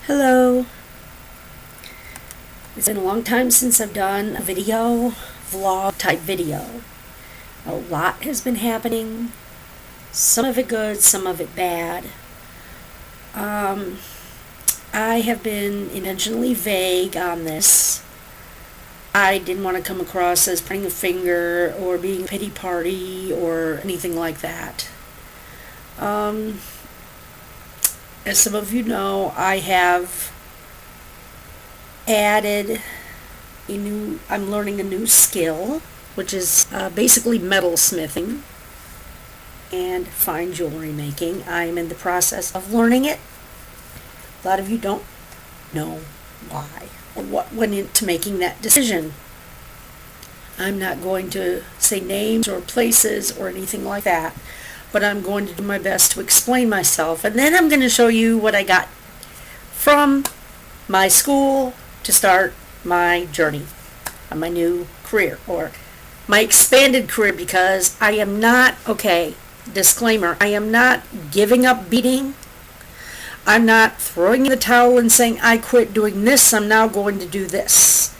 Hello. It's been a long time since I've done a vlog type video. A lot has been happening. Some of it good, some of it bad. I have been intentionally vague on this. I didn't want to come across as pointing a finger or being a pity party or anything like that. As some of you know, I have added I'm learning a new skill, which is basically metalsmithing and fine jewelry making. I'm in the process of learning it. A lot of you don't know why or what went into making that decision. I'm not going to say names or places or anything like that, but I'm going to do my best to explain myself, and then I'm going to show you what I got from my school to start my journey on my new career, or my expanded career, because I am not, disclaimer, I am not giving up beading. I'm not throwing in the towel and saying I quit doing this, I'm now going to do this.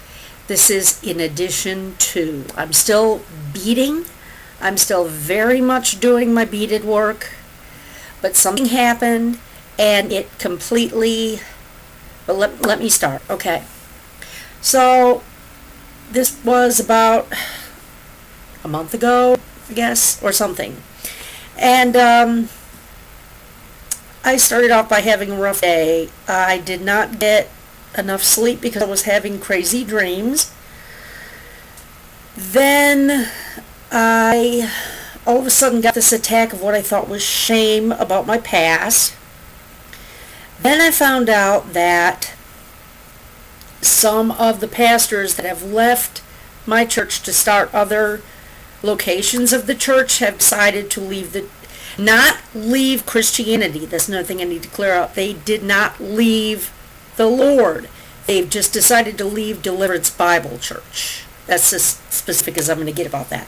This is in addition to. I'm still beading. I'm still very much doing my beaded work, but something happened and it completely, let me start. Okay, so this was about a month ago, I guess, or something, and I started off by having a rough day. I did not get enough sleep because I was having crazy dreams. Then I all of a sudden got this attack of what I thought was shame about my past. Then I found out that some of the pastors that have left my church to start other locations of the church have decided to not leave Christianity. That's another thing I need to clear up. They did not leave the Lord. They've just decided to leave Deliverance Bible Church. That's as specific as I'm going to get about that.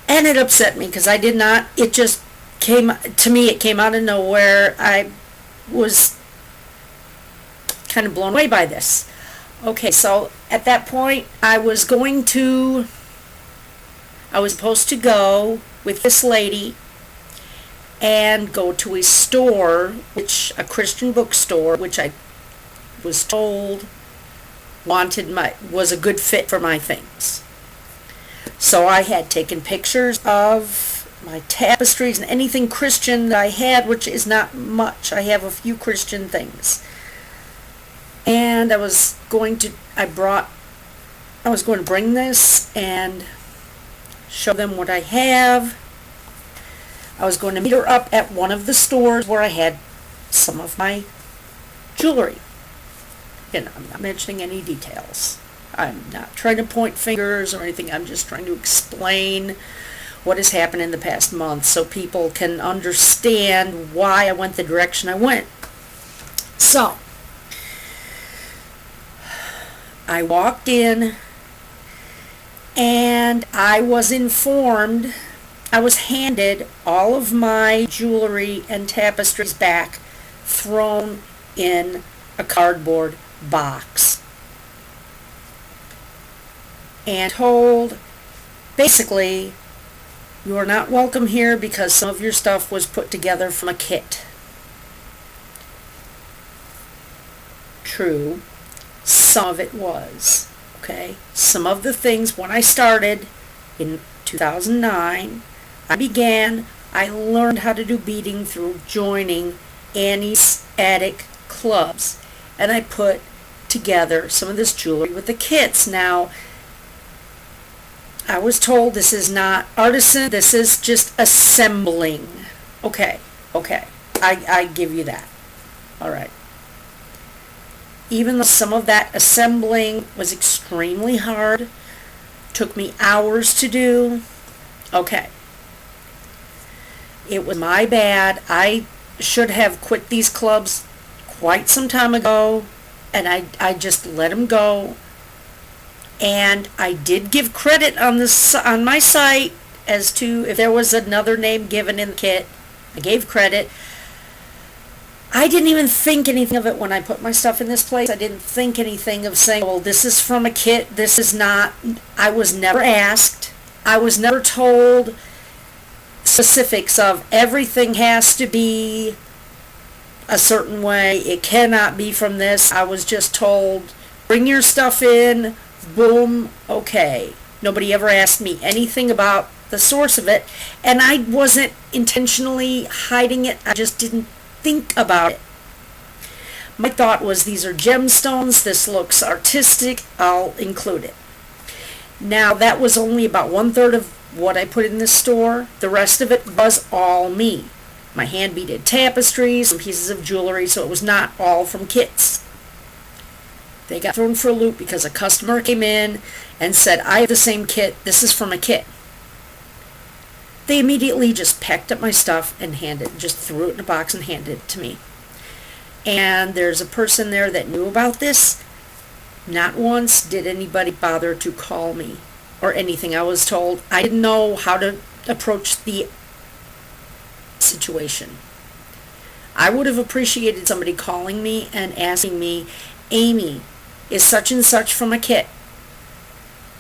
And it upset me because it just came out of nowhere. I was kind of blown away by this. Okay, so at that point, I was supposed to go with this lady and go to a store, a Christian bookstore, which I was told was a good fit for my things. So I had taken pictures of my tapestries and anything Christian that I had, which is not much. I have a few Christian things. And I was going to bring this and show them what I have. I was going to meet her up at one of the stores where I had some of my jewelry. I'm not mentioning any details. I'm not trying to point fingers or anything. I'm just trying to explain what has happened in the past month so people can understand why I went the direction I went. So, I walked in and I was handed all of my jewelry and tapestries back, thrown in a cardboard box, and told, basically, you are not welcome here because some of your stuff was put together from a kit. True, some of it was, okay? Some of the things, when I started in 2009, I learned how to do beading through joining Annie's Attic clubs, and I put together some of this jewelry with the kits. Now, I was told this is not artisan, this is just assembling. Okay, I give you that. Alright. Even though some of that assembling was extremely hard, took me hours to do, okay. It was my bad. I should have quit these clubs quite some time ago, and I just let them go. And I did give credit on my site as to if there was another name given in the kit. I gave credit. I didn't even think anything of it when I put my stuff in this place. I didn't think anything of saying, well, this is from a kit, this is not. I was never asked. I was never told specifics of everything has to be a certain way. It cannot be from this. I was just told, bring your stuff in, boom, okay. Nobody ever asked me anything about the source of it, and I wasn't intentionally hiding it. I just didn't think about it. My thought was, these are gemstones, this looks artistic, I'll include it. Now, that was only about 1/3 of what I put in this store. The rest of it was all me. My hand-beaded tapestries, some pieces of jewelry, so it was not all from kits. They got thrown for a loop because a customer came in and said, I have the same kit, this is from a kit. They immediately just packed up my stuff and just threw it in a box and handed it to me. And there's a person there that knew about this. Not once did anybody bother to call me or anything. I was told I didn't know how to approach the situation. I would have appreciated somebody calling me and asking me, Amy, is such and such from a kit?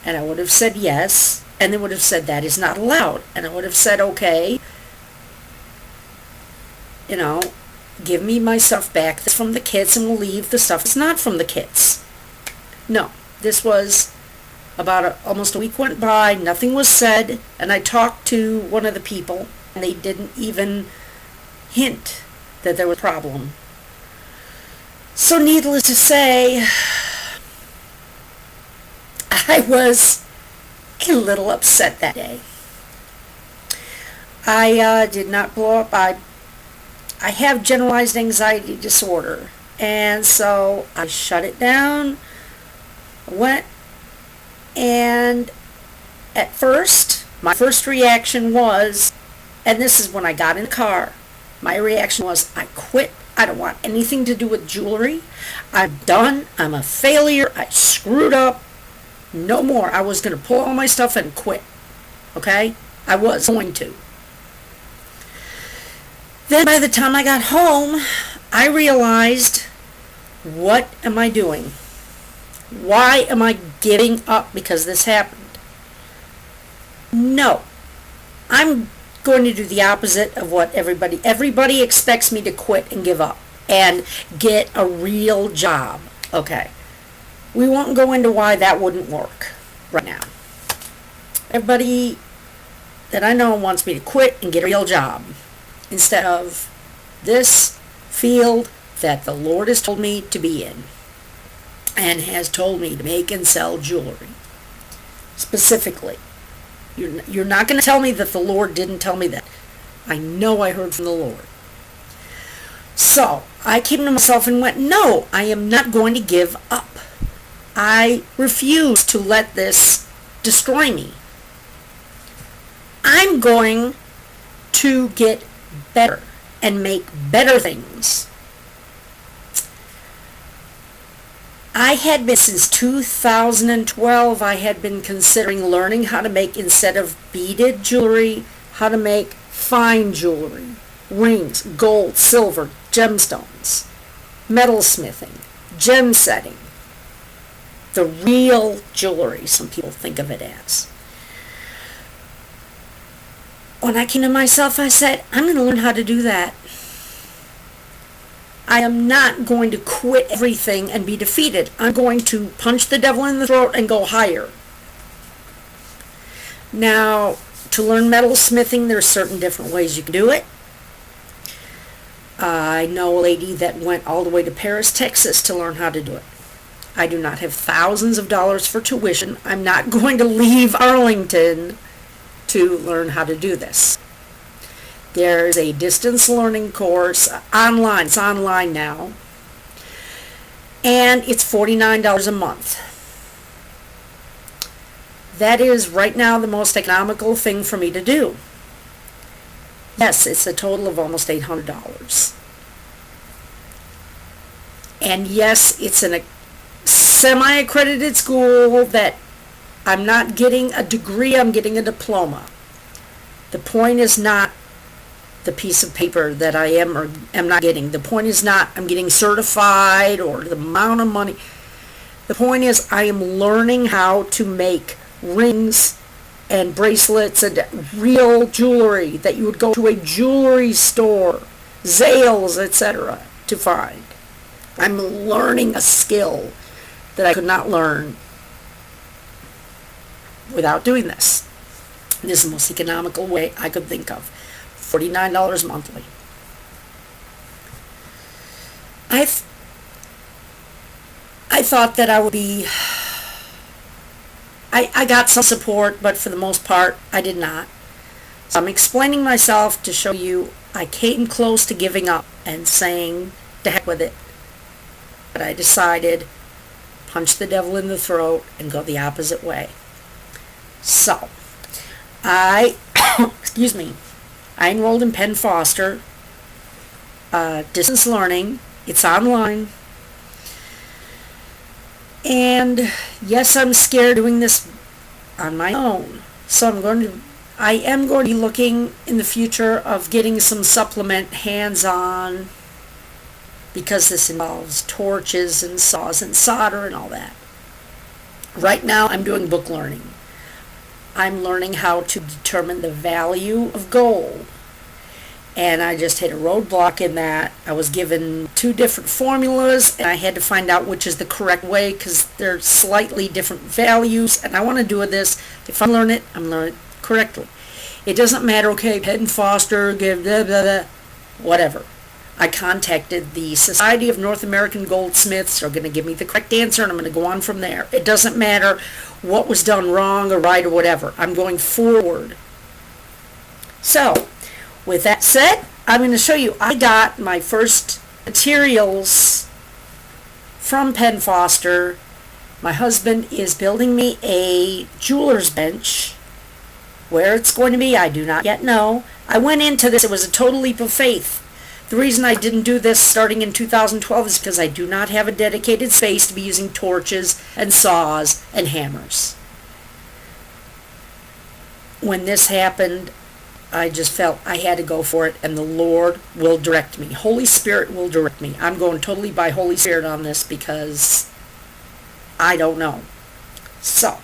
And I would have said yes, and they would have said that is not allowed. And I would have said, okay, give me my stuff back that's from the kits, and we'll leave the stuff that's not from the kits. No, this was about almost a week went by, nothing was said, and I talked to one of the people, and they didn't even hint that there was a problem. So needless to say, I was a little upset that day. I did not blow up. I have generalized anxiety disorder, and so I shut it down, went, and at first, my first reaction was, and this is when I got in the car, my reaction was, I quit. I don't want anything to do with jewelry. I'm done. I'm a failure. I screwed up. No more. I was going to pull all my stuff and quit. Okay? I was going to. Then by the time I got home, I realized, what am I doing? Why am I giving up because this happened? No. I'm going to do the opposite of what everybody expects me to quit and give up and get a real job. Okay. We won't go into why that wouldn't work right now. Everybody that I know wants me to quit and get a real job instead of this field that the Lord has told me to be in and has told me to make and sell jewelry. Specifically. You're not going to tell me that the Lord didn't tell me that. I know I heard from the Lord. So, I came to myself and went, no, I am not going to give up. I refuse to let this destroy me. I'm going to get better and make better things. I had been, since 2012, I had been considering learning how to make, instead of beaded jewelry, how to make fine jewelry, rings, gold, silver, gemstones, metal smithing, gem setting, the real jewelry, some people think of it as. When I came to myself, I said, I'm going to learn how to do that. I am not going to quit everything and be defeated. I'm going to punch the devil in the throat and go higher. Now, to learn metal smithing, there's certain different ways you can do it. I know a lady that went all the way to Paris, Texas to learn how to do it. I do not have thousands of dollars for tuition. I'm not going to leave Arlington to learn how to do this. There's a distance learning course online. It's online now. And it's $49 a month. That is right now the most economical thing for me to do. Yes, it's a total of almost $800. And yes, it's in a semi-accredited school that I'm not getting a degree, I'm getting a diploma. The point is not the piece of paper that I am or am not getting. The point is not I'm getting certified or the amount of money. The point is I am learning how to make rings and bracelets and real jewelry that you would go to a jewelry store, Zales, etc., to find. I'm learning a skill that I could not learn without doing this. This is the most economical way I could think of. $49 monthly. I thought that I would be... I got some support, but for the most part, I did not. So I'm explaining myself to show you I came close to giving up and saying, to heck with it. But I decided, punch the devil in the throat and go the opposite way. So, excuse me, I enrolled in Penn Foster, distance learning. It's online. And yes, I'm scared doing this on my own. So I am going to be looking in the future of getting some supplement hands-on, because this involves torches and saws and solder and all that. Right now I'm doing book learning. I'm learning how to determine the value of gold. And I just hit a roadblock in that. I was given 2 different formulas, and I had to find out which is the correct way, because they're slightly different values, and I want to do this. If I learn it, I'm learning it correctly. It doesn't matter, okay, Penn Foster, give blah, blah, blah, whatever. I contacted the Society of North American Goldsmiths. They're going to give me the correct answer, and I'm going to go on from there. It doesn't matter what was done wrong or right or whatever. I'm going forward. So, with that said, I'm going to show you. I got my first materials from Penn Foster. My husband is building me a jeweler's bench. Where it's going to be, I do not yet know. I went into this. It was a total leap of faith. The reason I didn't do this starting in 2012 is because I do not have a dedicated space to be using torches and saws and hammers. When this happened, I just felt I had to go for it, and the Lord will direct me. Holy Spirit will direct me. I'm going totally by Holy Spirit on this because I don't know. So,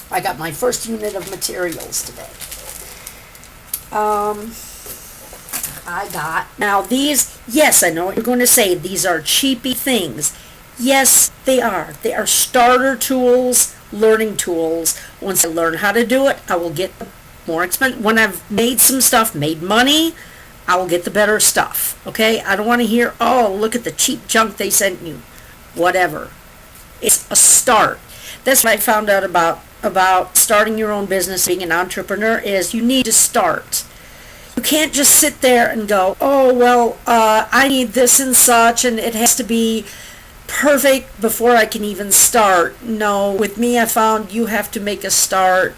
I got my first unit of materials today. Now these, yes, I know what you're going to say, these are cheapy things. Yes, they are. They are starter tools, learning tools. Once I learn how to do it, I will get more expensive. When I've made some stuff, made money, I will get the better stuff. Okay? I don't want to hear, oh, look at the cheap junk they sent you. Whatever. It's a start. That's what I found out about starting your own business, being an entrepreneur, is you need to start. You can't just sit there and go, oh, well, I need this and such, and it has to be perfect before I can even start. No, with me, I found you have to make a start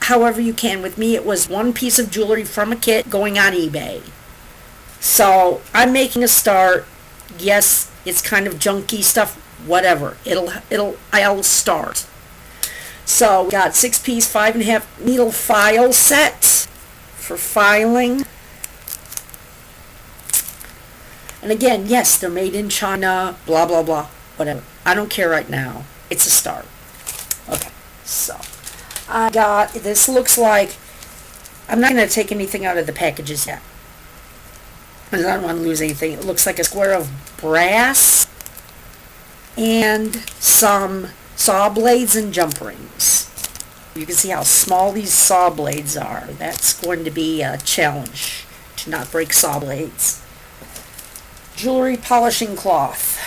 however you can. With me, it was one piece of jewelry from a kit going on eBay. So I'm making a start. Yes, it's kind of junky stuff, whatever. I'll start. So we got 6-piece 5.5 needle file set for filing. And again, yes, they're made in China, blah, blah, blah, whatever. I don't care right now. It's a start. Okay, so I got, this looks like, I'm not going to take anything out of the packages yet, because I don't want to lose anything. It looks like a square of brass and some saw blades and jump rings. You can see how small these saw blades are. That's going to be a challenge to not break saw blades. Jewelry polishing cloth.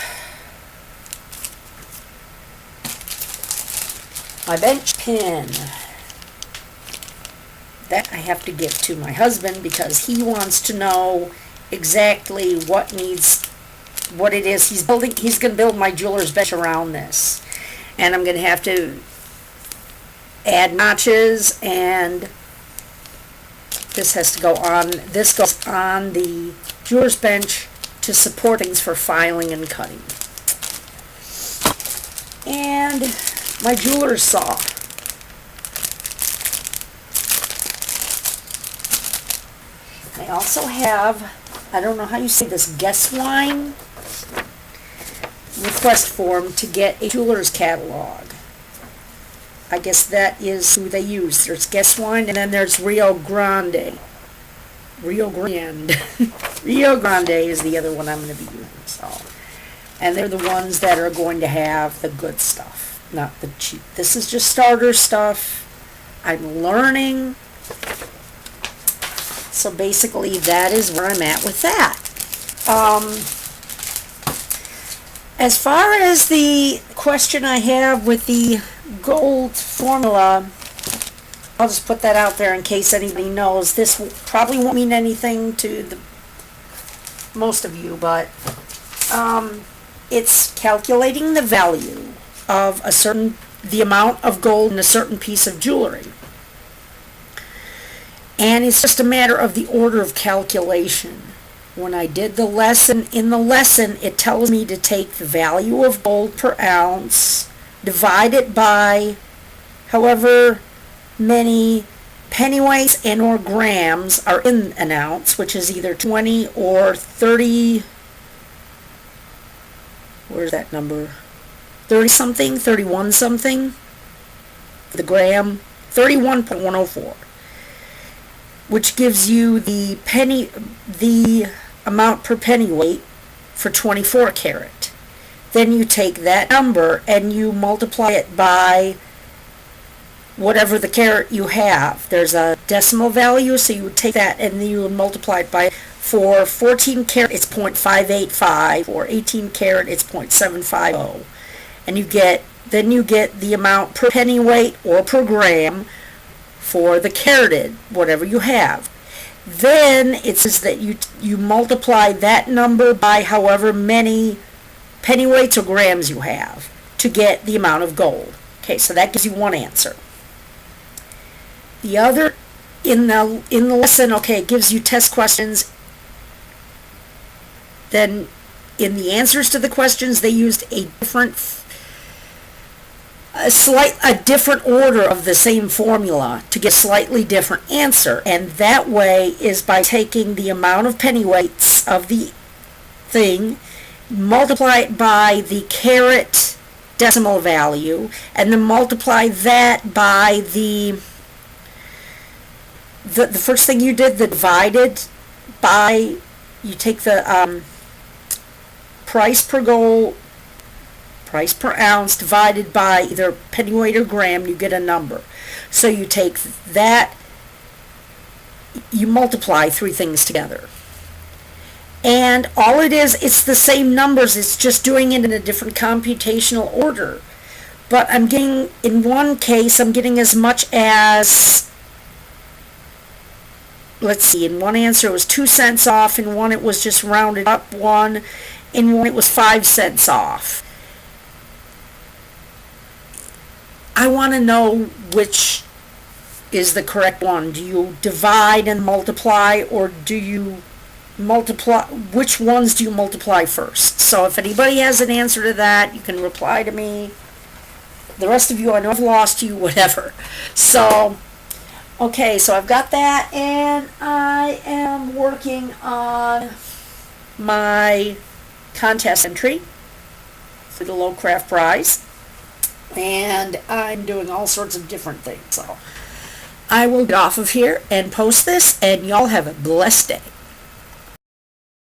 My bench pin. That I have to give to my husband because he wants to know exactly what it is he's building. He's going to build my jeweler's bench around this. And I'm going to have to add notches, and this has to go on. This goes on the jeweler's bench to support things for filing and cutting. And my jeweler's saw. also have, I don't know how you say this, guess wine request form to get a jeweler's catalog. I guess that is who they use. There's Guess Wine, and then there's Rio Grande. Rio Grande. Rio Grande is the other one I'm going to be using. So, and they're the ones that are going to have the good stuff, not the cheap. This is just starter stuff. I'm learning. So basically, that is where I'm at with that. As far as the question I have with the gold formula, I'll just put that out there in case anybody knows. This probably won't mean anything to most of you, but it's calculating the value of the amount of gold in a certain piece of jewelry. And it's just a matter of the order of calculation. When I did the lesson, in the lesson, it tells me to take the value of gold per ounce, divide it by however many pennyweights and or grams are in an ounce, which is either 20 or 30, where's that number? 30 something, 31 something, the gram, 31.104, which gives you the amount per pennyweight for 24 karat. Then you take that number and you multiply it by whatever the carat you have. There's a decimal value, so you would take that and then you would multiply it by, for 14 karat it's 0.585, for 18 karat it's 0.750, and then you get the amount per pennyweight or per gram for the carated, whatever you have. Then it says that you multiply that number by however many pennyweights or grams you have to get the amount of gold. Okay, so that gives you one answer. The other, in the lesson, okay, it gives you test questions. Then in the answers to the questions, they used a different order of the same formula to get a slightly different answer, and that way is by taking the amount of pennyweights of the thing, multiply it by the carat decimal value, and then multiply that by the first thing you did, the divided by, you take the price per gold, price per ounce divided by either pennyweight or gram, you get a number. So you take that, you multiply three things together. And all it is, it's the same numbers, it's just doing it in a different computational order. But I'm getting, in one case, I'm getting as much as, let's see, in one answer it was 2 cents off, in one it was just rounded up one, in one it was 5 cents off. I want to know which is the correct one. Do you divide and multiply, or do you multiply? Which ones do you multiply first? So if anybody has an answer to that, you can reply to me. The rest of you, I know I've lost you, whatever. So, okay, so I've got that, and I am working on my contest entry for the low craft prize. And I'm doing all sorts of different things. So I will get off of here and post this, and y'all have a blessed day.